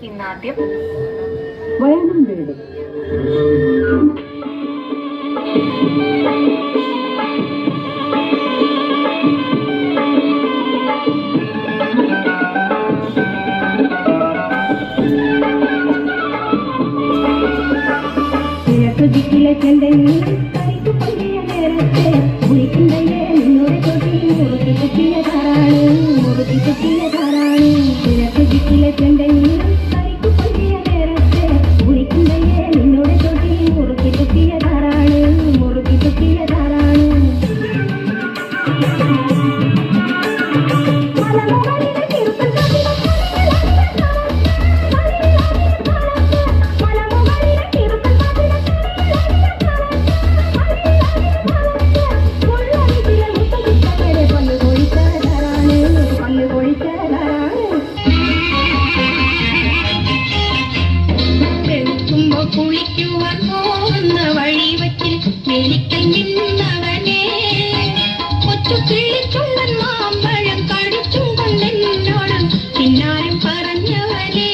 ഇന്നാദ്യം വയനും വീടും. ദിക്കിലെ ചെണ്ടെങ്കിൽ കരിക്കു പൊങ്ങിയ നേരത്തെ കുളിക്കുന്നേ നിന്നോട് തൊട്ടി മുറുക്കി കുത്തിയതാറാണ് മുറുക്കി കുത്തിയതാറാണ് കിഴക്ക് ദിക്കിലെ ചെണ്ടെങ്കിൽ കരിക്കു പൊങ്ങിയ നേരത്തെ കുളിക്കുന്നേ നിന്നോട് തൊട്ടി മുറുക്കി കുത്തിയതാറാണ് മുറുക്കി കുത്തിയതാറാണ് കുളിക്കുവാൻ പോകുന്ന വഴി വച്ചിൽ മേലിക്കൽ നിന്നവനെ കൊച്ചു കിളിച്ചുണ്ടൻ മാമ്പഴം കടിച്ചും കൊണ്ടെന്നോട് പിന്നാരും പറഞ്ഞവനെ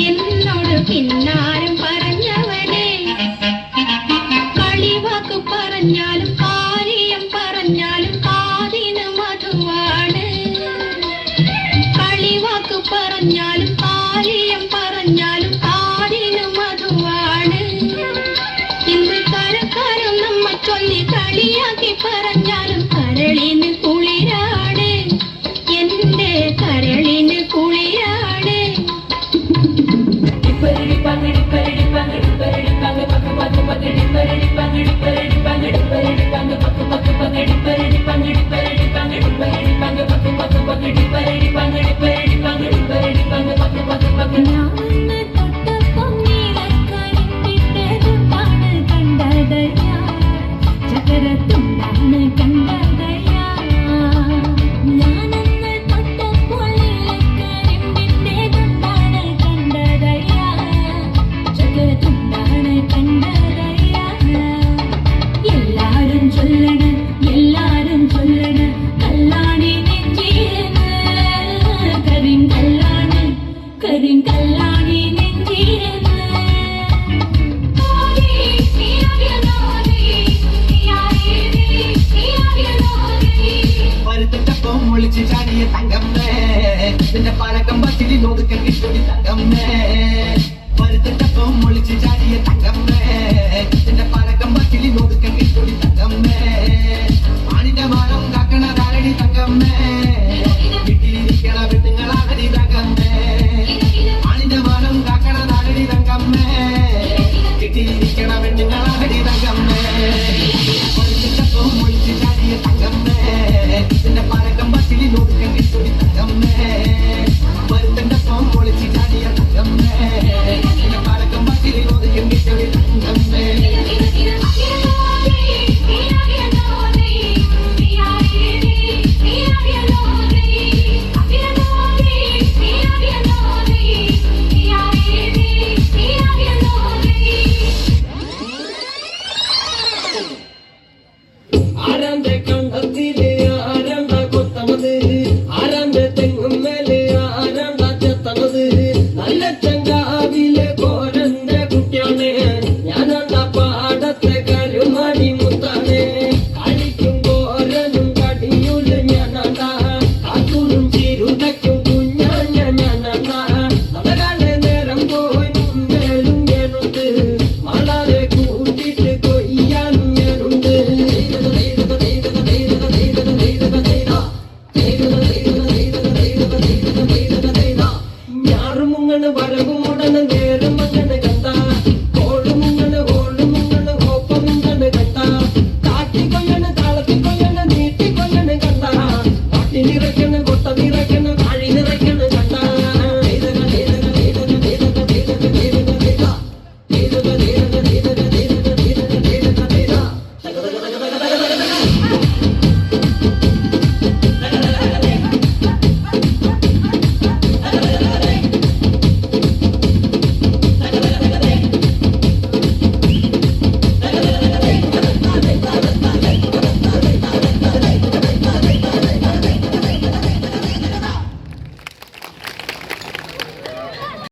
എന്നോട് പിന്നാരും പറഞ്ഞവനെ കളിവാക്ക് പറഞ്ഞാലും കാര്യം പറഞ്ഞാലും കാതിന് മധുവാണ് കളിവാക്ക് പറഞ്ഞാലും കാര്യം പറഞ്ഞാലും കാതിന് മധുവാണ് ഇന്ന് കരക്കാരും നമ്മ ചൊല്ലി കളിയാക്കി പറഞ്ഞാലും കരളിന് കുളിരാണ് എന്റെ കരളിന് കുളിരാണ് പഴക്കം പച്ചിലി നോക്കാൻ കിട്ടൊടി തങ്കമ്മേ പരുത്തപ്പം ഒളിച്ച് ചാടിയ തങ്കമ്മേ നിന്റെ പഴക്കം പച്ചിലി നോക്കാൻ കിട്ടൊടി തങ്കമ്മേ ആണിന്റെ മാനം കാക്കണ ധാരണി തങ്കമ്മേ വീട്ടിലിരിക്കണ പെണ്ണുങ്ങളാണടി തങ്കമ്മേ ആണിന്റെ മാനം കാക്കണ ധാരണി തങ്കമ്മേ വീട്ടിലിരിക്കണ പെണ്ണുങ്ങളാണടി തങ്കമ്മേ പരുത്തപ്പം ഒളിച്ച് ചാടിയ തങ്കമ്മേ നിന്റെ പഴക്കം പച്ചിലി നോക്കാൻ കിട്ടൊടി തങ്കമ്മേ പരുത്തപ്പം ഒളിച്ച് ചാടിയ തങ്കമ്മേ നിന്റെ പഴക്കം പച്ചിലി നോക്കാൻ കിട്ടൊടി തങ്കമ്മേ വരവും ഉടനെ